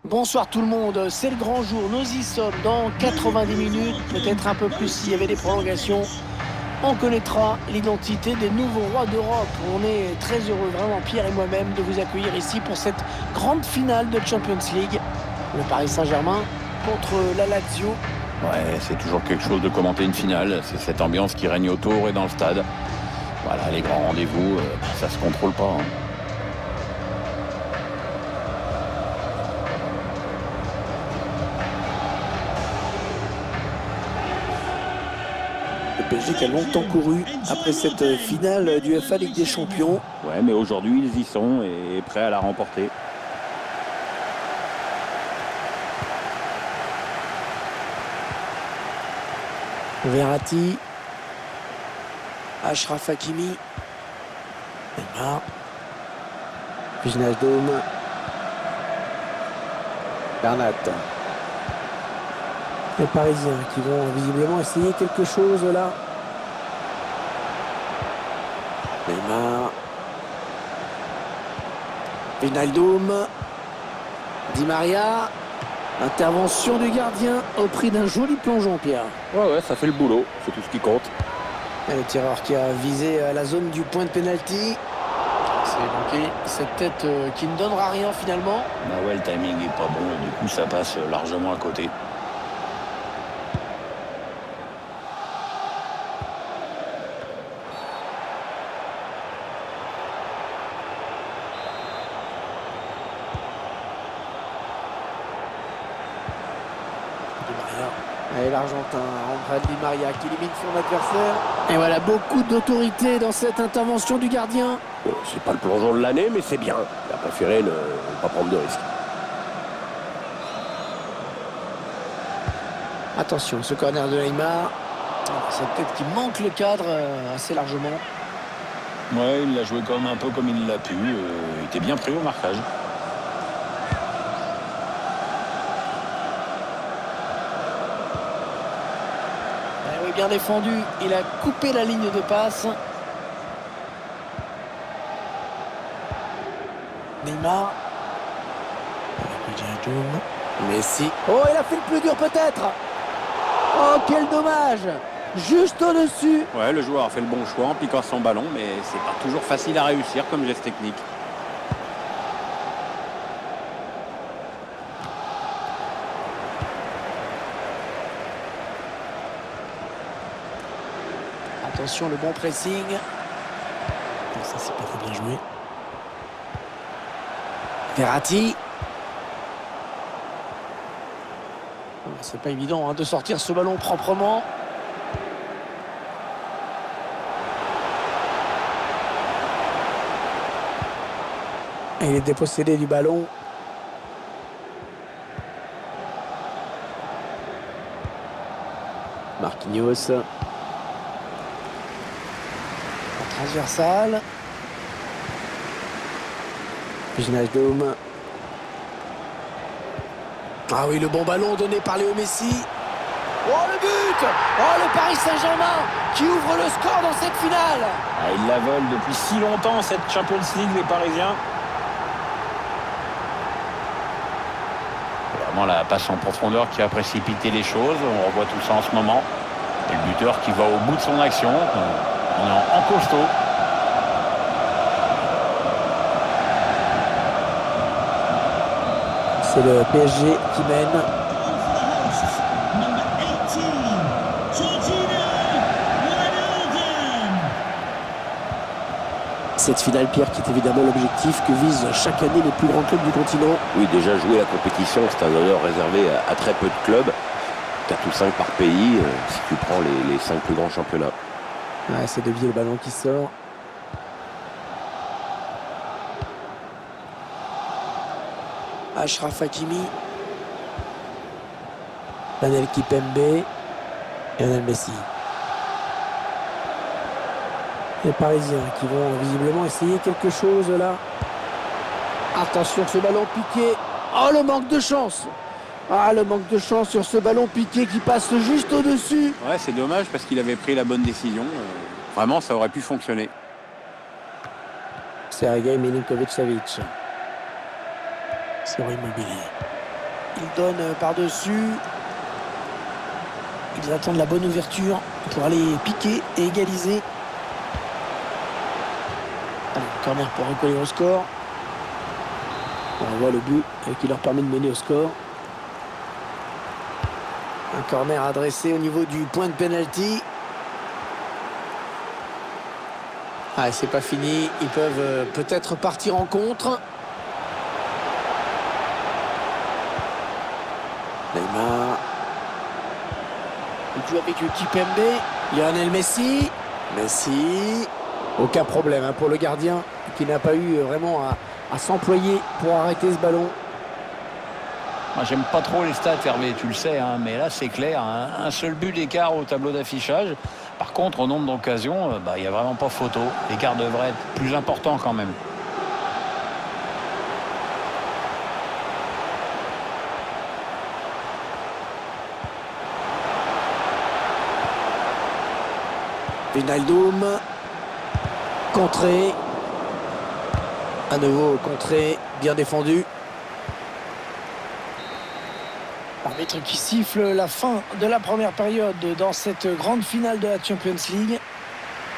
Bonsoir tout le monde, c'est le grand jour, nous y sommes dans 90 minutes, peut-être un peu plus s'il y avait des prolongations. On connaîtra l'identité des nouveaux rois d'Europe. On est très heureux, vraiment Pierre et moi-même, de vous accueillir ici pour cette grande finale de Champions League. Le Paris Saint-Germain contre la Lazio. Ouais, c'est toujours quelque chose de commenter une finale. C'est cette ambiance qui règne autour et dans le stade. Voilà, les grands rendez-vous, ça se contrôle pas, hein. Le PSG qui a longtemps couru après cette finale du UEFA Ligue des Champions. Ouais, mais aujourd'hui, ils y sont et prêts à la remporter. Verratti, Achraf Hakimi, Neymar, Wijnaldum, Bernat. Les Parisiens qui vont visiblement essayer quelque chose là. Neymar, Wijnaldum, Di Maria. Intervention du gardien au prix d'un joli plongeon, Pierre. Ouais, ça fait le boulot, c'est tout ce qui compte. Et le tireur qui a visé la zone du point de pénalty. C'est manqué cette tête qui ne donnera rien finalement. Bah ouais, le timing est pas bon, du coup ça passe largement à côté. Et l'Argentin, André Di Maria qui élimine son adversaire. Et voilà, beaucoup d'autorité dans cette intervention du gardien. Bon, c'est pas le plongeon de l'année, mais c'est bien. Il a préféré ne pas prendre de risques. Attention, ce corner de Neymar. Cette tête qui manque le cadre assez largement. Ouais, il l'a joué comme un peu comme il l'a pu. Il était bien pris au marquage. Oui, bien défendu. Il a coupé la ligne de passe. Neymar. Messi. Oh, il a fait le plus dur peut-être. Oh, quel dommage. Juste au-dessus. Ouais, le joueur a fait le bon choix en piquant son ballon, mais c'est pas toujours facile à réussir comme geste technique. Attention, le bon pressing. Ça, c'est pas très bien joué. Verratti. C'est pas évident de sortir ce ballon proprement. Et il est dépossédé du ballon. Marquinhos. En transversal. Wijnaldum. Ah oui, le bon ballon donné par Léo Messi. Oh, le but! Oh, le Paris Saint-Germain qui ouvre le score dans cette finale. Ah, ils la veulent depuis si longtemps, cette Champions League, les Parisiens. Vraiment la passe en profondeur qui a précipité les choses. On revoit tout ça en ce moment. Et le buteur qui va au bout de son action. On est en costaud. C'est le PSG qui mène. Cette finale, Pierre, qui est évidemment l'objectif que visent chaque année les plus grands clubs du continent. Oui, déjà jouer la compétition, c'est un honneur réservé à très peu de clubs. 4 ou 5 par pays, si tu prends les 5 plus grands championnats. Ouais, c'est Devier, le ballon qui sort. Achraf Hakimi. Lionel Kipembe. Et Lionel Messi. Les Parisiens qui vont visiblement essayer quelque chose là. Attention, ce ballon piqué. Oh, le manque de chance. Ah, le manque de chance sur ce ballon piqué qui passe juste au-dessus. Ouais, c'est dommage parce qu'il avait pris la bonne décision. Vraiment, ça aurait pu fonctionner. Sergei Milinkovic-Savic. Sur Immobilier. Il donne par-dessus. Ils attendent la bonne ouverture pour aller piquer et égaliser. Allez, corner pour recoller au score. On voit le but qui leur permet de mener au score. Un corner adressé au niveau du point de pénalty. Ah, c'est pas fini. Ils peuvent peut-être partir en contre. Neymar. Il joue avec Kipembe. Lionel Messi. Messi. Aucun problème pour le gardien qui n'a pas eu vraiment à s'employer pour arrêter ce ballon. Moi, j'aime pas trop les stats, Hervé, tu le sais, hein, mais là, c'est clair. Hein, un seul but d'écart au tableau d'affichage. Par contre, au nombre d'occasions, il n'y a vraiment pas photo. L'écart devrait être plus important quand même. Wijnaldum. Contré. À nouveau contré. Bien défendu. Arbitre qui siffle la fin de la première période dans cette grande finale de la Champions League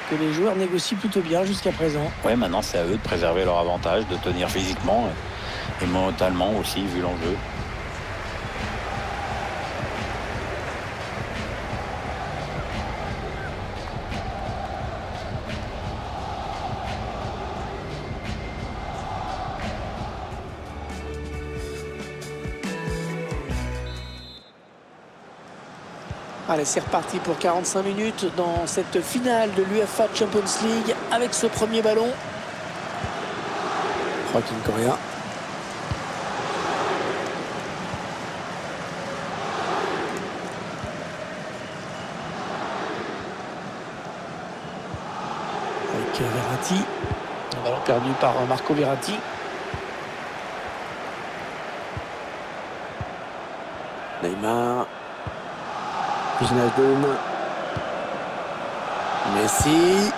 que les joueurs négocient plutôt bien jusqu'à présent. Ouais, maintenant c'est à eux de préserver leur avantage, de tenir physiquement et mentalement aussi vu l'enjeu. Allez, c'est reparti pour 45 minutes dans cette finale de l'UEFA Champions League avec ce premier ballon. Joaquin Correa. Avec Verratti. Un ballon perdu par Marco Verratti. Neymar. Wijnaldum. Messi.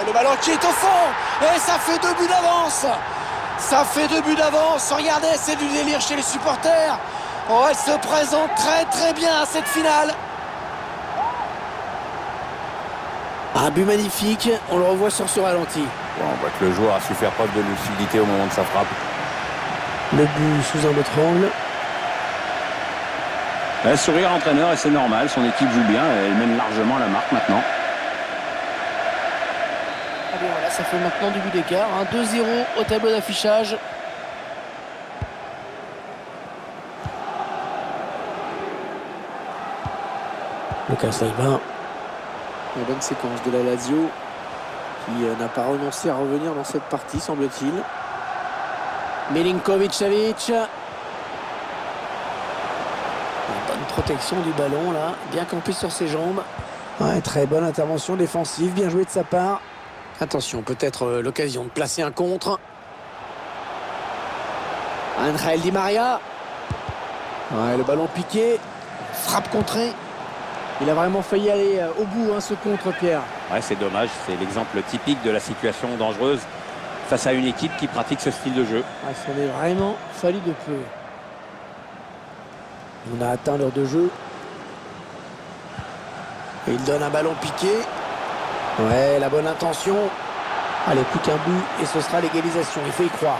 Et le ballon qui est au fond. Et ça fait 2 buts d'avance. Ça fait 2 buts d'avance. Regardez, c'est du délire chez les supporters. Oh, elle se présente très très bien à cette finale. Un but magnifique. On le revoit sur ce ralenti. Bon, on voit que le joueur a su faire preuve de lucidité au moment de sa frappe. Le but sous un autre angle. Elle sourit à l'entraîneur et c'est normal, son équipe joue bien, elle mène largement la marque maintenant. Allez, voilà, ça fait maintenant du but d'écart, 2-0 au tableau d'affichage. Lucas Leiva. La bonne séquence de la Lazio qui n'a pas renoncé à revenir dans cette partie, semble-t-il. Milinkovic-Savic. Bonne protection du ballon là, bien campé sur ses jambes. Ouais, très bonne intervention défensive, bien joué de sa part. Attention, peut-être l'occasion de placer un contre. Angel Di Maria. Ouais, le ballon piqué. Frappe contrée. Il a vraiment failli aller au bout, ce contre, Pierre. Ouais, c'est dommage, c'est l'exemple typique de la situation dangereuse face à une équipe qui pratique ce style de jeu. Ouais, ça en est vraiment fallu de peu. On a atteint l'heure de jeu. Et il donne un ballon piqué. Ouais, la bonne intention. Allez, plus qu'un but et ce sera l'égalisation. Il faut y croire.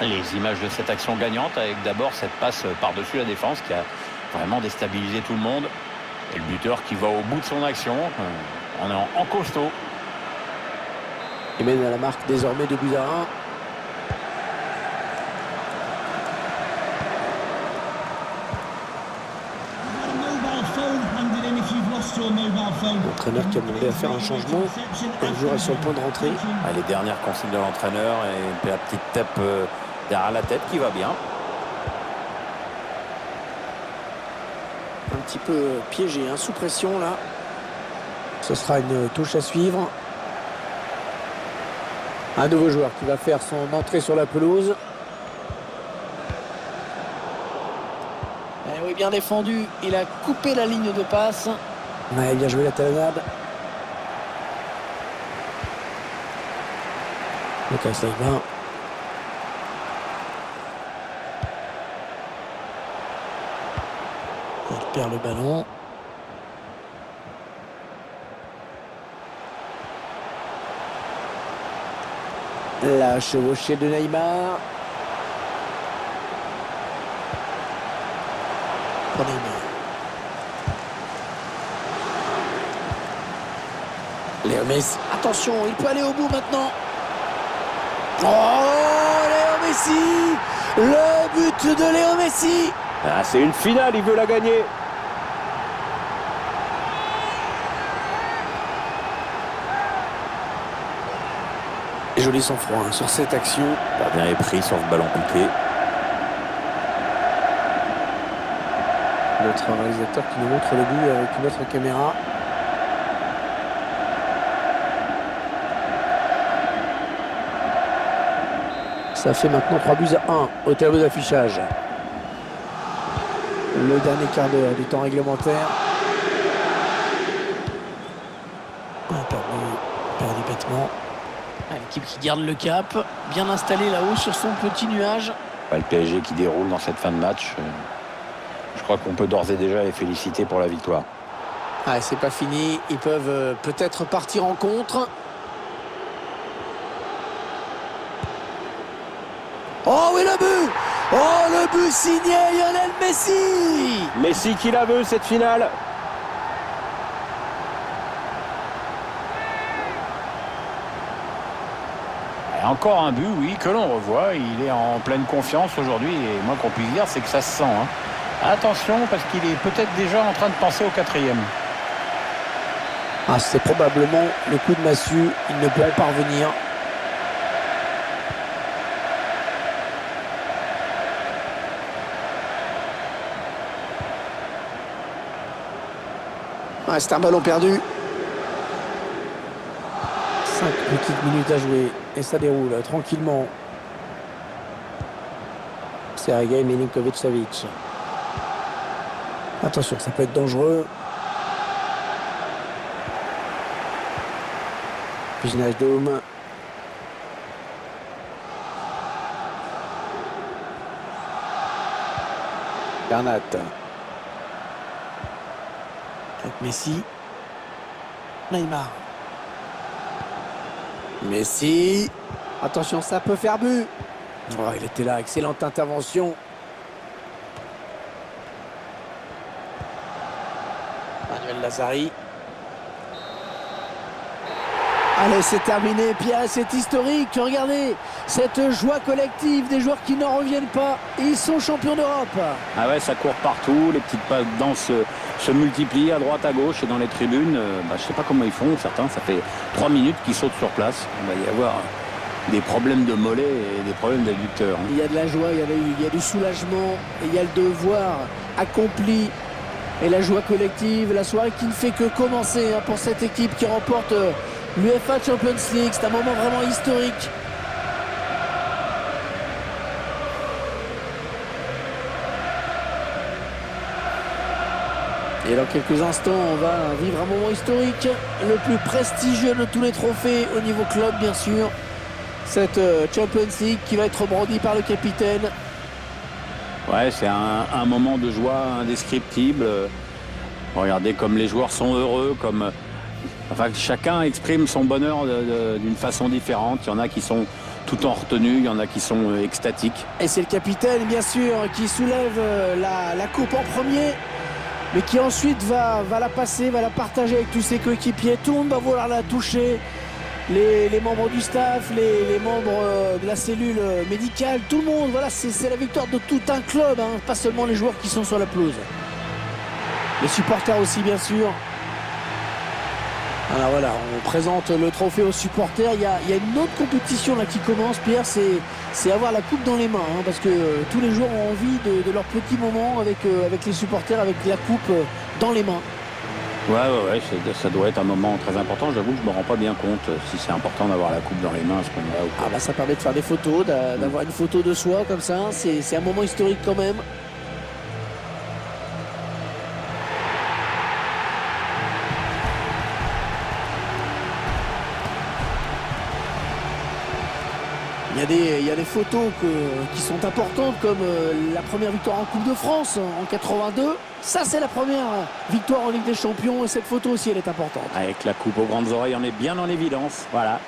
Les images de cette action gagnante avec d'abord cette passe par-dessus la défense qui a vraiment déstabilisé tout le monde. Et le buteur qui va au bout de son action. On est en costaud. Il mène à la marque désormais 2 buts à 1. L'entraîneur qui a demandé à faire un changement. Le joueur est sur le point de rentrer. Les dernières consignes de l'entraîneur et la petite tape derrière la tête qui va bien. Un petit peu piégé, sous pression là. Ce sera une touche à suivre. Un nouveau joueur qui va faire son entrée sur la pelouse. Et oui, bien défendu. Il a coupé la ligne de passe. Ouais, bien joué la talonnade. Lucas Leiva. perd le ballon. La chevauchée de Neymar. Pour Neymar. Léo Messi. Attention, il peut aller au bout maintenant. Oh, Léo Messi! Le but de Léo Messi! Ah, c'est une finale, il veut la gagner. Joli sang-froid sur cette action. Le gardien est pris sur ce ballon piqué. Notre réalisateur qui nous montre le but avec une autre caméra. Ça fait maintenant 3-1 au tableau d'affichage. Le dernier quart d'heure du temps réglementaire. Perdu bêtement. L'équipe qui garde le cap, bien installée là-haut sur son petit nuage. Le PSG qui déroule dans cette fin de match. Je crois qu'on peut d'ores et déjà les féliciter pour la victoire. Ah, c'est pas fini, ils peuvent peut-être partir en contre. Oh oui, le but! Oh, le but signé Lionel Messi! Messi qui la veut, cette finale. Et encore un but, oui, que l'on revoit. Il est en pleine confiance aujourd'hui. Et moi, qu'on puisse dire, c'est que ça se sent. Attention, parce qu'il est peut-être déjà en train de penser au 4e. Ah, c'est probablement le coup de massue. Ils ne pourront pas revenir. Ah, c'est un ballon perdu. 5 petites minutes à jouer. Et ça déroule tranquillement. Sergej Milinkovic-Savic. Attention, ça peut être dangereux. Wijnaldum. Bernat. Avec Messi. Neymar. Messi. Attention, ça peut faire but. Oh, il était là, excellente intervention. Manuel Lazari. Allez, c'est terminé, Pierre, c'est historique. Regardez, cette joie collective des joueurs qui n'en reviennent pas. Ils sont champions d'Europe. Ah ouais, ça court partout. Les petites pas de danse se multiplient à droite, à gauche et dans les tribunes. Je sais pas comment ils font. Certains, ça fait 3 minutes qu'ils sautent sur place. Il va y avoir des problèmes de mollets et des problèmes d'adducteurs. Il y a de la joie, il y a du soulagement, et il y a le devoir accompli. Et la joie collective, la soirée qui ne fait que commencer pour cette équipe qui remporte l'UEFA Champions League. C'est un moment vraiment historique. Et dans quelques instants, on va vivre un moment historique, le plus prestigieux de tous les trophées au niveau club, bien sûr. Cette Champions League qui va être brandie par le capitaine. Ouais, c'est un moment de joie indescriptible. Regardez comme les joueurs sont heureux, enfin, chacun exprime son bonheur d'une façon différente. Il y en a qui sont tout en retenue, il y en a qui sont extatiques. Et c'est le capitaine, bien sûr, qui soulève la coupe en premier, mais qui ensuite va la passer, va la partager avec tous ses coéquipiers. Tout le monde va vouloir la toucher. Les membres du staff, les membres de la cellule médicale, tout le monde. Voilà, c'est la victoire de tout un club, pas seulement les joueurs qui sont sur la pelouse. Les supporters aussi, bien sûr. Alors voilà, on présente le trophée aux supporters. Il y a une autre compétition là qui commence, Pierre, c'est avoir la coupe dans les mains. Parce que tous les joueurs ont envie de leur petit moment avec les supporters, avec la coupe dans les mains. Ouais, ça doit être un moment très important. J'avoue que je me rends pas bien compte si c'est important d'avoir la coupe dans les mains à ce moment-là. Ah bah ça permet de faire des photos, d'avoir une photo de soi comme ça. C'est un moment historique quand même. Il y a des photos qui sont importantes, comme la première victoire en Coupe de France en 82. Ça, c'est la première victoire en Ligue des Champions, et cette photo aussi, elle est importante. Avec la coupe aux grandes oreilles, on est bien en évidence. Voilà.